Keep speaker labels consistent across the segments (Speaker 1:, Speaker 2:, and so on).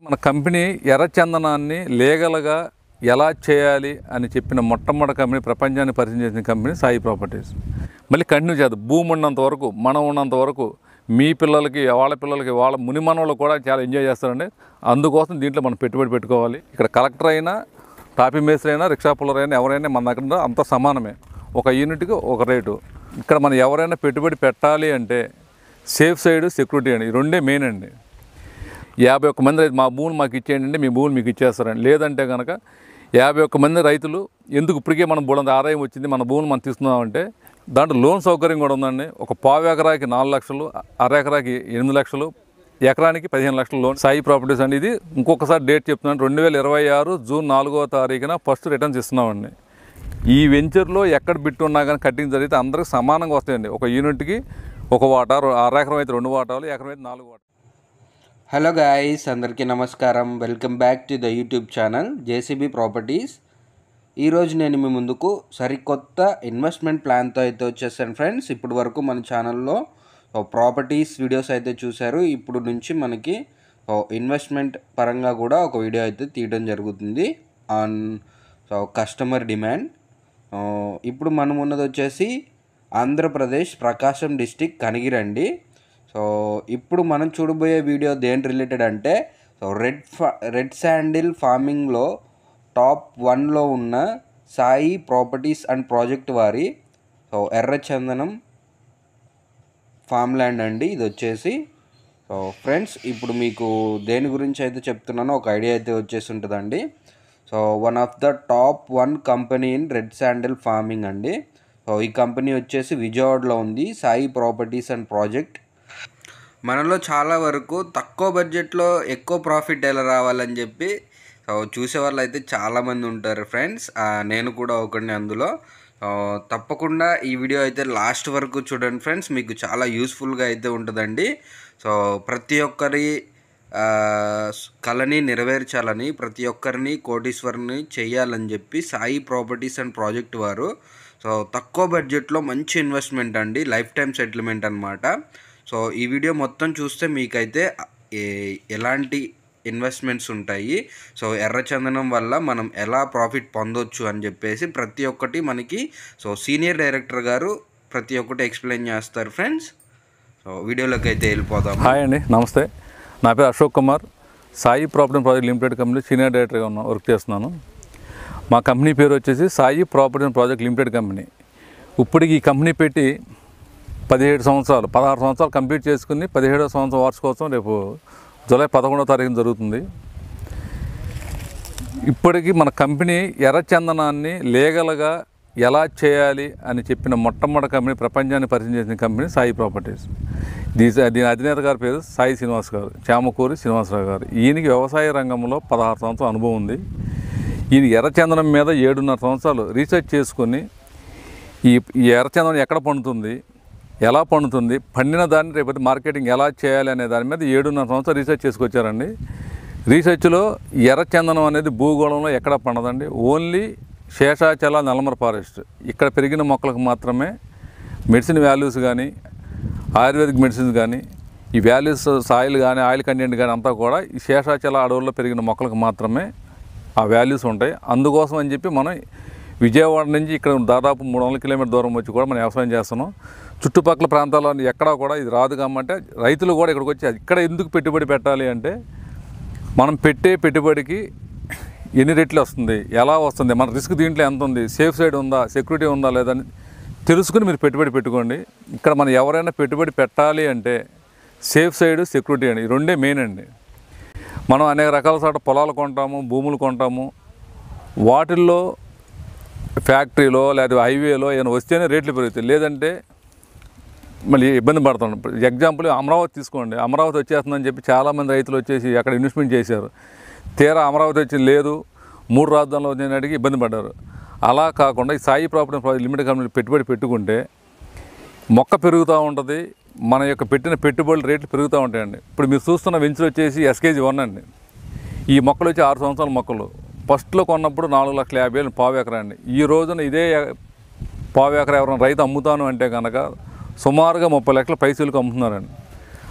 Speaker 1: మన కంపెనీ ఎర్రచందనాన్ని లీగల్గా ఎలా చేయాలి అని చెప్పిన మొట్టమొదటి కంపెనీ, ప్రపంచాన్ని పరిచయం చేసిన కంపెనీ సాయి ప్రాపర్టీస్. మళ్ళీ కంటిన్యూ చేద్దాం. భూమి ఉన్నంత వరకు, మనం ఉన్నంత వరకు మీ పిల్లలకి, వాళ్ళ పిల్లలకి, వాళ్ళ మునిమనవలు కూడా చాలా ఎంజాయ్ చేస్తారండి. అందుకోసం దీంట్లో మనం పెట్టుబడి పెట్టుకోవాలి. ఇక్కడ కలెక్టర్ అయినా, టాపీ మేస్త్రి అయినా, రిక్షా పుల్లర్ అయినా, ఎవరైనా మన దగ్గర అంత సమానమే. ఒక యూనిట్కి ఒక రేటు. ఇక్కడ మనం ఎవరైనా పెట్టుబడి పెట్టాలి అంటే సేఫ్ సైడ్, సెక్యూరిటీ అండి, ఈ రెండే మెయిన్ అండి. 51 మంది రైతు మా భూములు మాకు ఇచ్చేయండి, మీ భూములు మీకు ఇచ్చేస్తారండి. లేదంటే కనుక 51 మంది రైతులు ఎందుకు ఇప్పటికే మనం బోడంత ఆదాయం వచ్చింది, మన భూములు మనం తీసుకున్నామంటే దాంట్లో లోన్ సౌకర్యం కూడా ఉందండి. ఒక పావు ఎకరాకి 4 లక్షలు, అర ఎకరాకి 8 లక్షలు, ఎకరానికి 15 లక్షల లోన్. సాయి ప్రాపర్టీస్ అండి. ఇది ఇంకొకసారి డేట్ చెప్తున్నాను, 2026 జూన్ 4వ తారీఖున ఫస్ట్ రిటర్న్స్ ఇస్తున్నామండి. ఈ వెంచర్లో ఎక్కడ బిట్టు ఉన్నా కానీ కట్టింగ్ జరిగితే అందరికి సమానంగా వస్తాయండి. ఒక యూనిట్కి ఒక వాటా, అర ఎకరం అయితే 2 వాటాలు, ఎకరం అయితే 4 వాటాలు.
Speaker 2: హలో గాయ్స్, అందరికీ నమస్కారం. Welcome back to the YouTube channel JCB properties. ఈరోజు నేను మీ ముందుకు సరికొత్త ఇన్వెస్ట్మెంట్ ప్లాన్తో అయితే వచ్చేసాను ఫ్రెండ్స్. ఇప్పటి వరకు మన ఛానల్లో ప్రాపర్టీస్ వీడియోస్ అయితే చూశారు. ఇప్పుడు నుంచి మనకి ఇన్వెస్ట్మెంట్ పరంగా కూడా ఒక వీడియో అయితే తీయడం జరుగుతుంది ఆన్ కస్టమర్ డిమాండ్. ఇప్పుడు మనం ఉన్నది వచ్చేసి ఆంధ్రప్రదేశ్, ప్రకాశం డిస్టిక్, కనిగిరండి. సో ఇప్పుడు మనం చూడబోయే వీడియో దేని రిలేటెడ్ అంటే రెడ్ శాండిల్ ఫార్మింగ్లో టాప్ 1లో ఉన్న సాయి ప్రాపర్టీస్ అండ్ ప్రాజెక్ట్ వారి ఎర్రచందనం ఫామ్ ల్యాండ్ అండి ఇది వచ్చేసి. సో ఫ్రెండ్స్, ఇప్పుడు మీకు దేని గురించి అయితే చెప్తున్నానో ఒక ఐడియా అయితే వచ్చేసి ఉంటుందండి. So one of the top 1 company in red sandal farming అండి. సో ఈ కంపెనీ వచ్చేసి విజయవాడలో ఉంది, సాయి ప్రాపర్టీస్ అండ్ ప్రాజెక్ట్. మనలో చాలా వరకు తక్కువ బడ్జెట్లో ఎక్కువ ప్రాఫిట్ ఎలా రావాలని చెప్పి చూసేవాళ్ళు అయితే చాలామంది ఉంటారు ఫ్రెండ్స్. నేను కూడా ఒకడిని అందులో. తప్పకుండా ఈ వీడియో అయితే లాస్ట్ వరకు చూడండి ఫ్రెండ్స్, మీకు చాలా యూస్ఫుల్గా అయితే ఉంటుందండి. సో ప్రతి ఒక్కరి కళని నెరవేర్చాలని, ప్రతి ఒక్కరిని కోటీశ్వరుని చేయాలని చెప్పి సాయి ప్రాపర్టీస్ అండ్ ప్రాజెక్ట్ వారు సో తక్కువ బడ్జెట్లో మంచి ఇన్వెస్ట్మెంట్ అండి, లైఫ్ టైం సెటిల్మెంట్ అనమాట. సో ఈ వీడియో మొత్తం చూస్తే మీకైతే ఎలాంటి ఇన్వెస్ట్మెంట్స్ ఉంటాయి, సో ఎర్రచందనం వల్ల మనం ఎలా ప్రాఫిట్ పొందొచ్చు అని చెప్పేసి ప్రతి ఒక్కటి మనకి సీనియర్ డైరెక్టర్ గారు ప్రతి ఒక్కటి ఎక్స్ప్లెయిన్ చేస్తారు ఫ్రెండ్స్. సో వీడియోలోకి అయితే వెళ్ళిపోదాం.
Speaker 1: హాయ్ అండి, నమస్తే. నా పేరు Ashok Kumar. Sai property project limited company senior డైరెక్టర్గా వర్క్ చేస్తున్నాను. మా కంపెనీ పేరు వచ్చేసి Sai property project limited company. ఇప్పటికి ఈ కంపెనీ పెట్టి 16 సంవత్సరాలు కంప్లీట్ చేసుకుని 17వ సంవత్సరం వార్షికోత్సవం రేపు జూలై 11వ తారీఖున జరుగుతుంది. ఇప్పటికీ మన కంపెనీ ఎర్రచందనాన్ని లీగల్గా ఎలా చేయాలి అని చెప్పిన మొట్టమొదటి కంపెనీ, ప్రపంచాన్ని పరిచయం చేసిన కంపెనీ సాయి ప్రాపర్టీస్. దీని అధినేత గారి పేరు సాయి శ్రీనివాస్ గారు, చామకూరి శ్రీనివాసరావు గారు. ఈయనకి వ్యవసాయ రంగంలో 16 సంవత్సరాల అనుభవం ఉంది. ఈయన ఎర్రచందనం మీద 7.5 సంవత్సరాలు రీసెర్చ్ చేసుకుని ఈ ఎర్రచందనం ఎక్కడ పండుతుంది, ఎలా పండుతుంది, పండిన దాన్ని రేపటి మార్కెటింగ్ ఎలా చేయాలి అనే దాని మీద 7.5 సంవత్సరాలు రీసెర్చ్ చేసుకొచ్చారండి. రీసెర్చ్లో ఎర్రచందనం అనేది భూగోళంలో ఎక్కడ పండదండి, ఓన్లీ శేషాచల, నల్లమల ఫారెస్ట్ ఇక్కడ పెరిగిన మొక్కలకు మాత్రమే మెడిసిన్ వాల్యూస్ కానీ, ఆయుర్వేదిక్ మెడిసిన్స్ కానీ, ఈ వాల్యూస్ సాయిల్ కానీ, ఆయిల్ కంటెంట్ కానీ అంతా కూడా ఈ శేషాచల అడవుల్లో పెరిగిన మొక్కలకు మాత్రమే ఆ వాల్యూస్ ఉంటాయి. అందుకోసం అని చెప్పి మనం విజయవాడ నుంచి ఇక్కడ దాదాపు 300 కిలోమీటర్ దూరం వచ్చి కూడా మనం వ్యవసాయం చేస్తున్నాం. చుట్టుపక్కల ప్రాంతాల్లో ఎక్కడా కూడా ఇది రాదు. కాబట్టి రైతులు కూడా ఇక్కడికి వచ్చి ఇక్కడ ఎందుకు పెట్టుబడి పెట్టాలి అంటే మనం పెట్టే పెట్టుబడికి ఎన్ని రెట్లు వస్తుంది, ఎలా వస్తుంది, మన రిస్క్ దీంట్లో ఎంత ఉంది, సేఫ్ సైడ్ ఉందా, సెక్యూరిటీ ఉందా లేదని తెలుసుకుని మీరు పెట్టుబడి పెట్టుకోండి. ఇక్కడ మనం ఎవరైనా పెట్టుబడి పెట్టాలి అంటే సేఫ్ సైడ్, సెక్యూరిటీ అండి, ఈ రెండే మెయిన్ అండి. మనం అనేక రకాల చోట పొలాలు కొంటాము, భూములు కొంటాము. వాటిల్లో ఫ్యాక్టరీలో లేదా హైవేలో ఏమైనా వస్తేనే రేట్లు పెరుగుతాయి, లేదంటే మళ్ళీ ఇబ్బంది పడుతున్నాం. ఎగ్జాంపుల్ అమరావతి తీసుకోండి. అమరావతి వచ్చేస్తుందని చెప్పి చాలామంది రైతులు వచ్చేసి అక్కడ ఇన్వెస్ట్మెంట్ చేశారు. తీరా అమరావతి వచ్చింది లేదు, 3 రాజధానులు వచ్చిన అడిగి ఇబ్బంది పడ్డారు. అలా కాకుండా ఈ Sai property project limited company పెట్టుబడి పెట్టుకుంటే మొక్క పెరుగుతూ ఉంటుంది, మన యొక్క పెట్టిన పెట్టుబడుల రేట్లు పెరుగుతూ ఉంటాయండి. ఇప్పుడు మీరు చూస్తున్న వెంచర్ వచ్చేసి SKG1 అండి. ఈ మొక్కలు వచ్చి 6 సంవత్సరాల మొక్కలు. ఫస్ట్లో కొన్నప్పుడు 4,50,000 పావు ఎకరా అండి. ఈ రోజున ఇదే పావు ఎకరా ఎవరైనా రైతు అమ్ముతాను అంటే కనుక సుమారుగా 30 లక్షల పైసలకు అమ్ముతున్నారండి.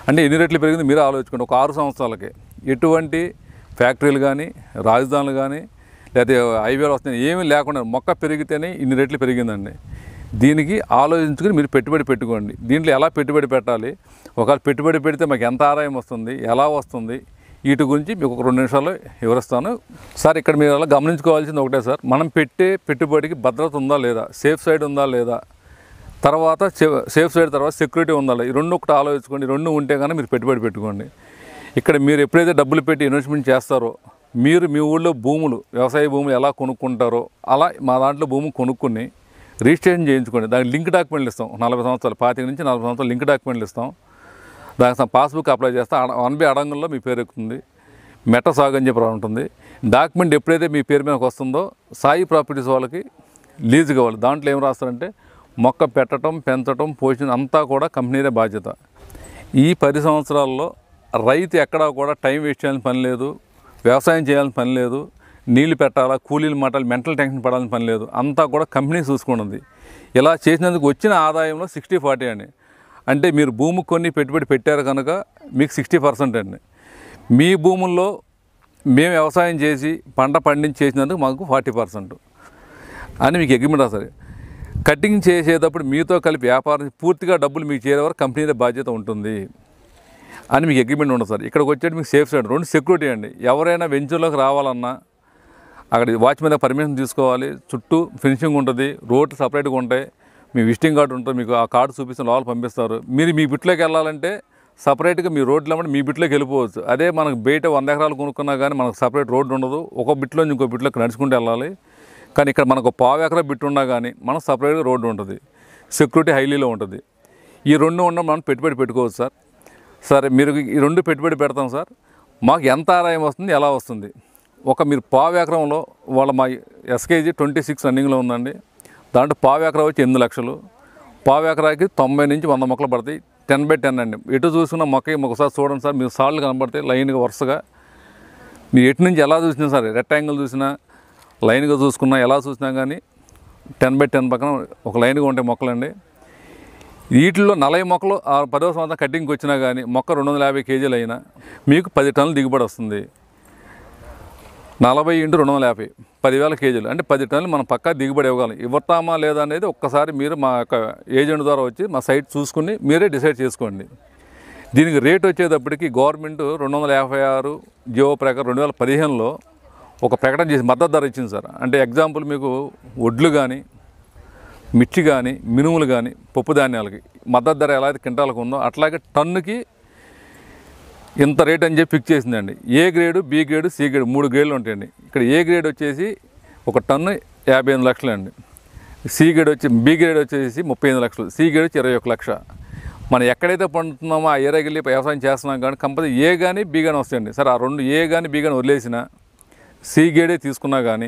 Speaker 1: అంటే ఎన్ని రెట్లు పెరిగింది మీరు ఆలోచించుకోండి. ఒక 6 సంవత్సరాలకి ఎటువంటి ఫ్యాక్టరీలు కానీ రాజధానులు కానీ లేకపోతే హైవేలు వస్తున్నాయి ఏమీ లేకుండా మొక్క పెరిగితేనే ఇన్ని రెట్లు పెరిగిందండి. దీనికి ఆలోచించుకుని మీరు పెట్టుబడి పెట్టుకోండి. దీంట్లో ఎలా పెట్టుబడి పెట్టాలి, ఒకవేళ పెట్టుబడి పెడితే మాకు ఎంత ఆదాయం వస్తుంది, ఎలా వస్తుంది, వీటి గురించి మీకు ఒక 2 నిమిషాల్లో వివరిస్తాను. సార్ ఇక్కడ మీరు అలా గమనించుకోవాల్సింది ఒకటే సార్, మనం పెట్టే పెట్టుబడికి భద్రత ఉందా లేదా, సేఫ్ సైడ్ ఉందా లేదా, తర్వాత సేఫ్ సైడ్ తర్వాత సెక్యూరిటీ ఉందా లేదా, ఈ రెండు ఒకటి ఆలోచించుకోండి. 2 ఉంటే కానీ మీరు పెట్టుబడి పెట్టుకోండి. ఇక్కడ మీరు ఎప్పుడైతే డబ్బులు పెట్టి ఇన్వెస్ట్మెంట్ చేస్తారో మీరు మీ ఊళ్ళో భూములు వ్యవసాయ భూములు ఎలా కొనుక్కుంటారో అలా మా దాంట్లో భూమి కొనుక్కుని రిజిస్ట్రేషన్ చేయించుకోండి. దానికి లింక్ డాక్యుమెంట్లు ఇస్తాం. 40 సంవత్సరాలు 25 నుంచి 40 సంవత్సరాలు లింక్ డాక్యుమెంట్లు ఇస్తాం. దానికి పాస్బుక్ అప్లై చేస్తే 1B అడంగంలో మీ పేరు ఎక్కుతుంది. మెట్ట సాగు అని చెప్పి ఉంటుంది. డాక్యుమెంట్ ఎప్పుడైతే మీ పేరు మీదకి వస్తుందో సాయి ప్రాపర్టీస్ వాళ్ళకి లీజు కావాలి. దాంట్లో ఏం రాస్తారంటే మొక్క పెట్టడం, పెంచడం, పోషణ అంతా కూడా కంపెనీదే బాధ్యత. ఈ 10 సంవత్సరాల్లో రైతు ఎక్కడా కూడా టైం వేస్ట్ చేయాల్సిన పని లేదు, వ్యవసాయం చేయాల్సిన పని లేదు, నీళ్లు పెట్టాలా, కూలీలు మాటాలి, మెంటల్ టెన్షన్ పడాల్సిన పని లేదు. అంతా కూడా కంపెనీ చూసుకుంటుంది. ఇలా చేసినందుకు వచ్చిన ఆదాయంలో 60-40 అండి. అంటే మీరు భూమి కొన్ని పెట్టుబడి పెట్టారు కనుక మీకు 60% అండి. మీ భూముల్లో మేము వ్యవసాయం చేసి పంట పండించి చేసినందుకు మాకు 40% అని మీకు అగ్రిమెంట్ వస్తుంది. కటింగ్ చేసేటప్పుడు మీతో కలిపి వ్యాపారం పూర్తిగా డబ్బులు మీకు చేరే వరకు కంపెనీదే బాధ్యత ఉంటుంది అని మీకు అగ్రిమెంట్ ఉండదు సార్. ఇక్కడికి వచ్చేది మీకు సేఫ్ సైడ్ 2 సెక్యూరిటీ అండి. ఎవరైనా వెంచర్లోకి రావాలన్నా అక్కడ వాచ్మెన్ పర్మిషన్ తీసుకోవాలి, చుట్టూ ఫినిషింగ్ ఉంటుంది, రోడ్లు సపరేట్గా ఉంటాయి, మీ విజిటింగ్ కార్డు ఉంటుంది, మీకు ఆ కార్డు చూపిస్తే లోపల పంపిస్తారు. మీరు మీ బిట్లోకి వెళ్ళాలంటే సపరేట్గా మీ రోడ్లు అమ్మటి మీ బిట్లోకి వెళ్ళిపోవచ్చు. అదే మనకు బయట 100 ఎకరాలు కొనుక్కున్నా కానీ మనకు సపరేట్ రోడ్డు ఉండదు, ఒక బిట్లో ఇంకో బిట్లోకి నడుచుకుంటూ వెళ్ళాలి. కానీ ఇక్కడ మనకు 1/4 ఎకరా బిట్ ఉన్నా కానీ మనకు సపరేట్గా రోడ్డు ఉంటుంది, సెక్యూరిటీ హైలీలో ఉంటుంది. ఈ 2 ఉన్న మనం పెట్టుబడి పెట్టుకోవచ్చు సార్. సరే మీరు ఈ 2 పెట్టుబడి పెడతాం సార్, మాకు ఎంత ఆదాయం వస్తుంది, ఎలా వస్తుంది? మీరు 1/4 ఎకరంలో వాళ్ళ మా SKG 26 రన్నింగ్లో ఉందండి. దాంట్లో 1/4 ఎకరా వచ్చి 8 లక్షలు, 1/4 ఎకరాకి 90 నుంచి 100 మొక్కలు పడతాయి. 10/10 అండి. ఎటు చూసినా మొక్క ఒకసారి చూడండి సార్, మీరు సార్లు కనబడతాయి లైన్గా వరుసగా. మీరు ఎటు నుంచి ఎలా చూసినా సరే, రెక్టాంగిల్ చూసినా లైన్గా చూసుకున్నా ఎలా చూసినా కానీ 10/10 పక్కన ఒక లైన్గా ఉంటాయి మొక్కలండి. వీటిల్లో 40 మొక్కలు 10వ సంవత్సరం కటింగ్కి వచ్చినా కానీ మొక్క 250 కేజీలు అయినా మీకు 10 టన్నులు దిగుబడి వస్తుంది. 40 × 250 10,000 కేజీలు అంటే 10 టన్నులు మనం పక్కా దిగుబడి ఇవ్వగలం. ఇవ్వతామా లేదా అనేది ఒక్కసారి మీరు మా యొక్క ఏజెంట్ ద్వారా వచ్చి మా సైట్ చూసుకుని మీరే డిసైడ్ చేసుకోండి. దీనికి రేట్ వచ్చేటప్పటికి గవర్నమెంట్ 256 జియో ప్రకారం 2015లో ఒక ప్రకటన చేసి మద్దతు ధర ఇచ్చింది సార్. అంటే ఎగ్జాంపుల్ మీకు వడ్లు కానీ, మిర్చి కానీ, మినుములు కానీ, పప్పు ధాన్యాలకి మద్దతు ధర ఎలా అయితే క్వింటాలకు ఉందో అట్లాగే టన్నుకి ఇంత రేట్ అని చెప్పి ఫిక్స్ చేసిందండి. A grade, B grade, C grade 3 గ్రేడ్లు ఉంటాయండి. ఇక్కడ ఏ గ్రేడ్ వచ్చేసి ఒక టన్ను 58 లక్షలు అండి. బి గ్రేడ్ వచ్చేసి 35 లక్షలు, సి గ్రేడ్ వచ్చి 21 లక్ష. మనం ఎక్కడైతే పండుతున్నామో ఆ ఏరియాకి వెళ్ళి వ్యవసాయం చేస్తున్నాం కానీ కంపల్సరీ ఏ కానీ బి కానీ వస్తాయండి. సరే ఆ 2 ఏ కానీ బి కానీ వదిలేసిన సి గ్రేడే తీసుకున్నా కానీ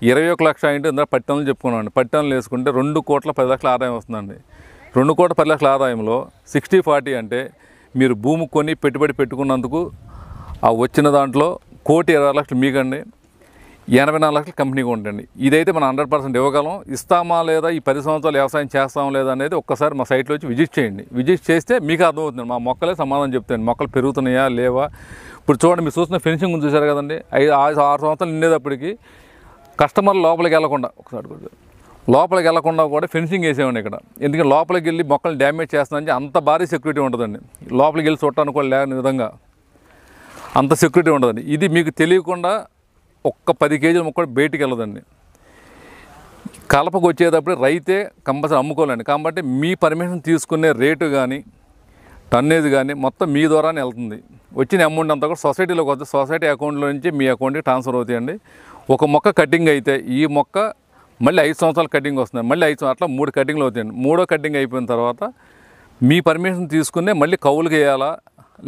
Speaker 1: 21 లక్ష అంటే ఇందులో 10 టన్నులు చెప్పుకున్నామండి. 10 టన్నులు వేసుకుంటే 2,10,00,000 ఆదాయం వస్తుందండి. 2,10,00,000 ఆదాయంలో 60-40 అంటే మీరు భూమి కొని పెట్టుబడి పెట్టుకున్నందుకు ఆ వచ్చిన దాంట్లో 1,20,00,000 మీకండి, 84 లక్షలు కంపెనీకి ఉంటుంది. ఇదైతే మనం 100% ఇవ్వగలం. ఇస్తామా లేదా, ఈ 10 సంవత్సరాలు వ్యవసాయం చేస్తామా లేదా అనేది ఒక్కసారి మా సైట్లో వచ్చి విజిట్ చేయండి. విజిట్ చేస్తే మీకు అర్థమవుతుంది. మా మొక్కలే సమాధానం చెప్తాను, మొక్కలు పెరుగుతున్నాయా లేవా. ఇప్పుడు చూడండి, మీరు చూస్తున్న ఫినిషింగ్ ఉంది చూసారు కదండి. 6 సంవత్సరాలు నిండేటప్పటికి కస్టమర్ లోపలికి వెళ్ళకుండా లోపలికి వెళ్ళకుండా కూడా ఫెన్సింగ్ వేసేవాడిని ఇక్కడ. ఎందుకంటే లోపలికి వెళ్ళి మొక్కలు డ్యామేజ్ చేస్తానని అంత భారీ సెక్యూరిటీ ఉంటుందండి. లోపలికి వెళ్ళి చూడటానికి కూడా లేని విధంగా అంత సెక్యూరిటీ ఉండదండి. ఇది మీకు తెలియకుండా ఒక్క 10 కేజీల మొక్క బయటికి వెళ్ళదండి. కలపకు వచ్చేటప్పుడు రైతే కంపల్సరీ అమ్ముకోవాలండి. కాబట్టి మీ పర్మిషన్ తీసుకునే రేటు కానీ టన్నేజ్ కానీ మొత్తం మీ ద్వారానే వెళ్తుంది. వచ్చిన అమౌంట్ అంతా కూడా సొసైటీలోకి వస్తుంది. సొసైటీ అకౌంట్లో నుంచి మీ అకౌంట్కి ట్రాన్స్ఫర్ అవుతాయండి. ఒక మొక్క కటింగ్ అయితే ఈ మొక్క మళ్ళీ 5 సంవత్సరాలు కటింగ్ వస్తుంది. మళ్ళీ 5 అట్లా 3 కటింగ్లు అవుతాయండి. 3వ కటింగ్ అయిపోయిన తర్వాత మీ పర్మిషన్ తీసుకునే మళ్ళీ కౌలుకి వేయాలా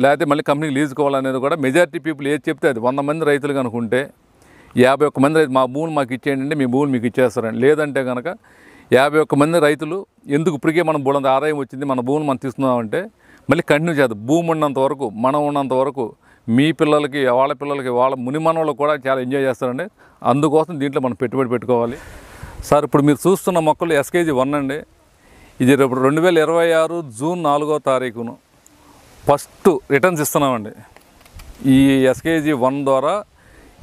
Speaker 1: లేకపోతే మళ్ళీ కంపెనీకి లీజు కావాలనేది కూడా మెజారిటీ పీపుల్ ఏది చెప్తే అది. 100 మంది రైతులు కనుకుంటే 51 మంది రైతు మా భూములు మాకు ఇచ్చేయండి, మీ భూములు మీకు ఇచ్చేస్తారండి. లేదంటే కనుక 51 మంది రైతులు ఎందుకు ఇప్పటికే మనం బోలంత ఆదాయం వచ్చింది, మన భూములు మనం తీసుకుందామంటే మళ్ళీ కంటిన్యూ చేద్దాం. భూమి ఉన్నంత వరకు, మనం ఉన్నంత వరకు మీ పిల్లలకి, వాళ్ళ పిల్లలకి, వాళ్ళ మునిమనోళ్ళు కూడా చాలా ఎంజాయ్ చేస్తారండి. అందుకోసం దీంట్లో మనం పెట్టుబడి పెట్టుకోవాలి సార్. ఇప్పుడు మీరు చూస్తున్న మొక్కలు SKG 1 అండి. ఇది రేపు 2026 జూన్ 4వ తారీఖున ఫస్ట్ రిటర్న్స్ ఇస్తున్నామండి. ఈ ఎస్కేజీ 1 ద్వారా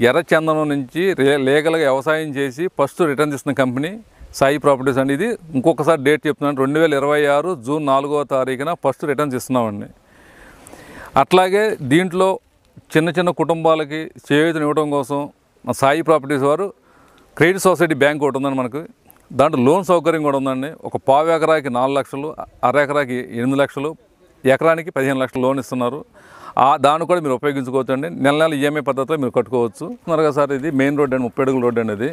Speaker 1: ఎర్రచందనం నుంచి లీగల్గా వ్యవసాయం చేసి ఫస్ట్ రిటర్న్స్ ఇస్తున్న కంపెనీ సాయి ప్రాపర్టీస్ అండి. ఇది ఇంకొకసారి డేట్ చెప్తున్నాను, 2026 జూన్ 4వ తారీఖున ఫస్ట్ రిటర్న్స్ ఇస్తున్నామండి. అట్లాగే దీంట్లో చిన్న చిన్న కుటుంబాలకి చేయూతనివ్వడం కోసం మా సాయి ప్రాపర్టీస్ వారు క్రెడిట్ సొసైటీ బ్యాంక్ ఒకటి ఉందండి మనకు. దాంట్లో లోన్ సౌకర్యం కూడా ఉందండి. ఒక పావు ఎకరాకి 4 లక్షలు, అర ఎకరాకి 8 లక్షలు, ఎకరానికి 15 లక్షలు లోన్ ఇస్తున్నారు. దాన్ని కూడా మీరు ఉపయోగించుకోవచ్చు అండి. నెల నెల ఈఎంఐ పద్ధతిలో మీరు కట్టుకోవచ్చు. త్వరగా సార్ ఇది మెయిన్ రోడ్ అండి, 30 అడుగుల రోడ్ అండి. అది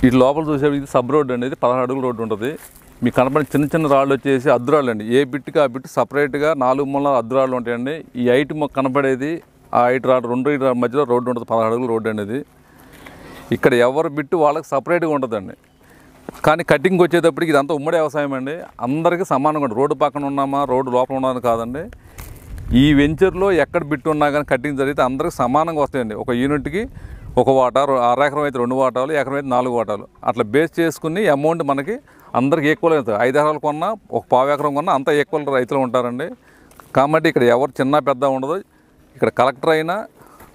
Speaker 1: ఇటు లోపల చూసే ఇది సబ్ రోడ్ అండి. ఇది 16 అడుగుల రోడ్డు ఉంటుంది. మీకు కనపడిన చిన్న చిన్న రాళ్ళు వచ్చేసి అద్దురాళ్ళు అండి. ఏ బిట్కి ఆ బిట్ సపరేట్గా 4 మూలల అద్దురాళ్ళు ఉంటాయండి. ఈ హైట్ కనపడేది ఆ హైట్ రాడ్ 2 రాడ్ మధ్యలో రోడ్డు ఉంటుంది, 16 అడుగుల రోడ్డు అండి. ఇది ఇక్కడ ఎవరి బిట్టు వాళ్ళకి సపరేట్గా ఉంటుందండి. కానీ కటింగ్ వచ్చేటప్పటికి ఇదంతా ఉమ్మడి వ్యవసాయం అండి. అందరికీ సమానంగా ఉంటుంది. రోడ్డు పక్కన ఉన్నామా, రోడ్డు లోపల ఉన్నామని కాదండి. ఈ వెంచర్లో ఎక్కడ బిట్టు ఉన్నా కానీ కటింగ్ జరిగితే అందరికీ సమానంగా వస్తాయండి. ఒక యూనిట్కి ఒక వాటా, అర ఎకరం అయితే 2 వాటాలు, ఎకరం అయితే 4 వాటాలు, అట్లా బేస్ చేసుకుని అమౌంట్ మనకి అందరికి ఈక్వల్ అవుతుంది. 5 ఎకరాలు కొన్నా, ఒక పావు ఎకరం కొన్నా అంతా ఈక్వల్ రైతులు ఉంటారండి. కాబట్టి ఇక్కడ ఎవరు చిన్న పెద్ద ఉండదు. ఇక్కడ కలెక్టర్ అయినా,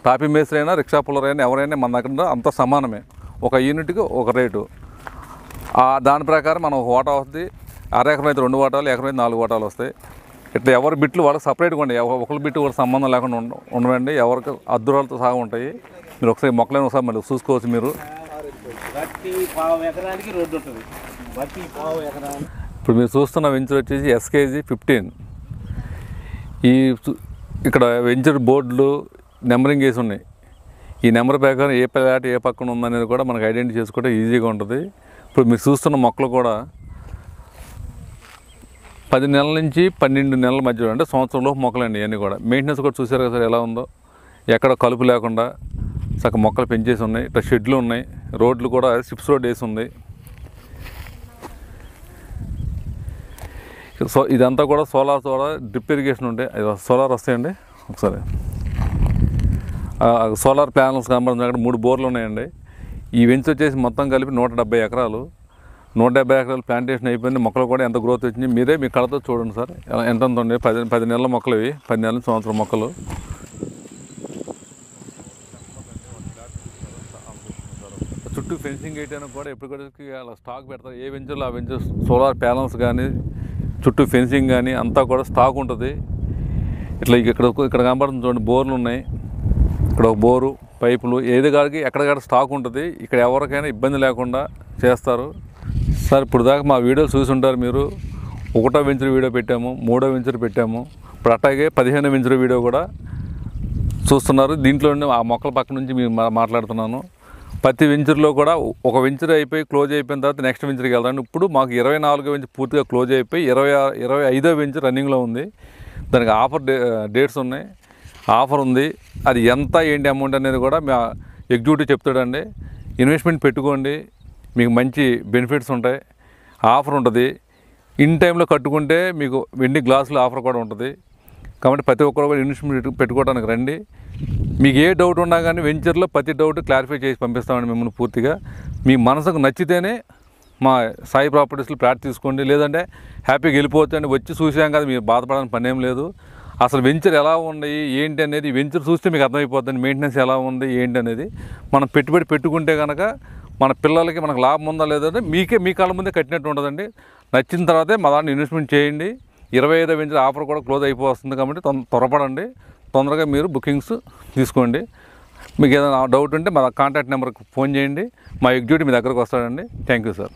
Speaker 1: టాపీ మేస్త్రి అయినా, రిక్షా పుల్లర్ అయినా ఎవరైనా మన దగ్గర అంత సమానమే. ఒక యూనిట్కి ఒక రేటు. దాని ప్రకారం మనం ఒక వాటా వస్తుంది. అర ఎకరం అయితే 2 వాటాలు, ఎకరం అయితే 4 వాటాలు వస్తాయి. ఇట్లా ఎవరి బిట్లు వాళ్ళకి సపరేట్గా ఉండే, ఒకరి బిట్టు కూడా సంబంధం లేకుండా ఉండవండి. ఎవరికి అద్దురాలతో సహా ఉంటాయి. మీరు ఒకసారి మొక్కలైన ఒకసారి మళ్ళీ చూసుకోవచ్చు. మీరు ఇప్పుడు మీరు చూస్తున్న వెంచర్ వచ్చేసి ఎస్కేజీ 15. ఇక్కడ వెంచర్ బోర్డులు నెంబరింగ్ వేసి ఉన్నాయి. ఈ నెంబర్ ప్రకారం ఏ ప్లాట్ ఏ పక్కన ఉందనేది కూడా మనకు ఐడెంటిఫై చేసుకోవడం ఈజీగా ఉంటుంది. ఇప్పుడు మీరు చూస్తున్న మొక్కలు కూడా 10 నెలల నుంచి 12 నెలల మధ్యలో, అంటే సంవత్సరంలోపు మొక్కలండి. ఇవన్నీ కూడా మెయింటెనెన్స్ కూడా చూసారు కదా సార్ ఎలా ఉందో. ఎక్కడ కలుపు లేకుండా చక్కగా మొక్కలు పెంచేసి ఉన్నాయి. ఇట్లా షెడ్లు ఉన్నాయి. రోడ్లు కూడా సిప్స్ రోడ్ వేసి ఉంది. సో ఇదంతా కూడా సోలార్ డ్రిప్ ఇరిగేషన్ ఉంటాయి. సోలార్ వస్తాయండి. ఒకసారి సోలార్ ప్యానల్స్ కనబడుతుంది. అక్కడ 3 బోర్లు ఉన్నాయండి. ఈ వెంచర్ వచ్చేసి మొత్తం కలిపి 170 ఎకరాలు. 170 ఎకరాలు ప్లాంటేషన్ అయిపోయింది. మొక్కలు కూడా ఎంత గ్రోత్ వచ్చింది మీరే మీ కళతో చూడండి సార్. ఎంత ఉంది. 10 నెలల మొక్కలు ఇవి, 10 నెలల సంవత్సరం మొక్కలు. చుట్టూ ఫెన్సింగ్ వేయడానికి కూడా ఎప్పటికీ అలా స్టాక్ పెడతారు. ఏ వెంచర్లో ఆ వెంచర్ సోలార్ ప్యానల్స్ కానీ, చుట్టూ ఫెన్సింగ్ కానీ అంతా కూడా స్టాక్ ఉంటుంది. ఇట్లా ఇక్కడ కనబడుతుంది చూడండి, బోర్లు ఉన్నాయి. ఇక్కడ ఒక బోరు, పైపులు, ఏది కాడికి ఎక్కడికక్కడ స్టాక్ ఉంటుంది. ఇక్కడ ఎవరికైనా ఇబ్బంది లేకుండా చేస్తారు సార్. ఇప్పుడు దాకా మా వీడియోలు చూసి ఉంటారు మీరు. 1వ వెంచర్ వీడియో పెట్టాము, 3వ వెంచర్ పెట్టాము. ఇప్పుడు అట్లాగే 15వ వెంచర్ వీడియో కూడా చూస్తున్నారు. దీంట్లోనే ఆ మొక్కల పక్క నుంచి మీరు మాట్లాడుతున్నాను. ప్రతి వెంచర్లో కూడా ఒక వెంచర్ అయిపోయి క్లోజ్ అయిపోయిన తర్వాత నెక్స్ట్ వెంచర్కి వెళ్తాను. ఇప్పుడు మాకు 24వ వెంచర్ పూర్తిగా క్లోజ్ అయిపోయి 25వ వెంచర్ రన్నింగ్లో ఉంది. దానికి ఆఫర్ డేట్స్ ఉన్నాయి, ఆఫర్ ఉంది. అది ఎంత ఏంటి అమౌంట్ అనేది కూడా మా ఎగ్జిక్యూటివ్ చెప్తాడండి. ఇన్వెస్ట్మెంట్ పెట్టుకోండి, మీకు మంచి బెనిఫిట్స్ ఉంటాయి, ఆఫర్ ఉంటుంది. ఇన్ టైంలో కట్టుకుంటే మీకు వెండి గ్లాసులు ఆఫర్ కూడా ఉంటుంది. కాబట్టి ప్రతి ఒక్కరు కూడా ఇన్వెస్ట్మెంట్ పెట్టుకోవడానికి రండి. మీకు ఏ డౌట్ ఉన్నా కానీ వెంచర్లో ప్రతి డౌట్ క్లారిఫై చేసి పంపిస్తామండి మిమ్మల్ని పూర్తిగా. మీ మనసుకు నచ్చితేనే మా సాయి ప్రాపర్టీస్లో ఫ్లాట్ తీసుకోండి. లేదంటే హ్యాపీగా వెళ్ళిపోవచ్చండి. వచ్చి చూసాం కదా, మీరు బాధపడాలని పని ఏం లేదు. అసలు వెంచర్ ఎలా ఉన్నాయి ఏంటి అనేది వెంచర్ చూస్తే మీకు అర్థమైపోతుంది. మెయింటెనెన్స్ ఎలా ఉంది ఏంటి అనేది. మనం పెట్టుబడి పెట్టుకుంటే కనుక మన పిల్లలకి మనకు లాభం ఉందా లేదంటే మీ కళ్ళ ముందే కట్టినట్టు ఉంటుందండి. నచ్చిన తర్వాతే మా దాన్ని ఇన్వెస్ట్మెంట్ చేయండి. 25వ వెంచర్ ఆఫర్ కూడా క్లోజ్ అయిపోతుంది కాబట్టి త్వరపడండి. తొందరగా మీరు బుకింగ్స్ తీసుకోండి. మీకు ఏదైనా డౌట్ ఉంటే మా కాంటాక్ట్ నెంబర్కి ఫోన్ చేయండి. మా ఎగ్జిక్యూటివ్ మీ దగ్గరకు వస్తాడండి. Thank you sir.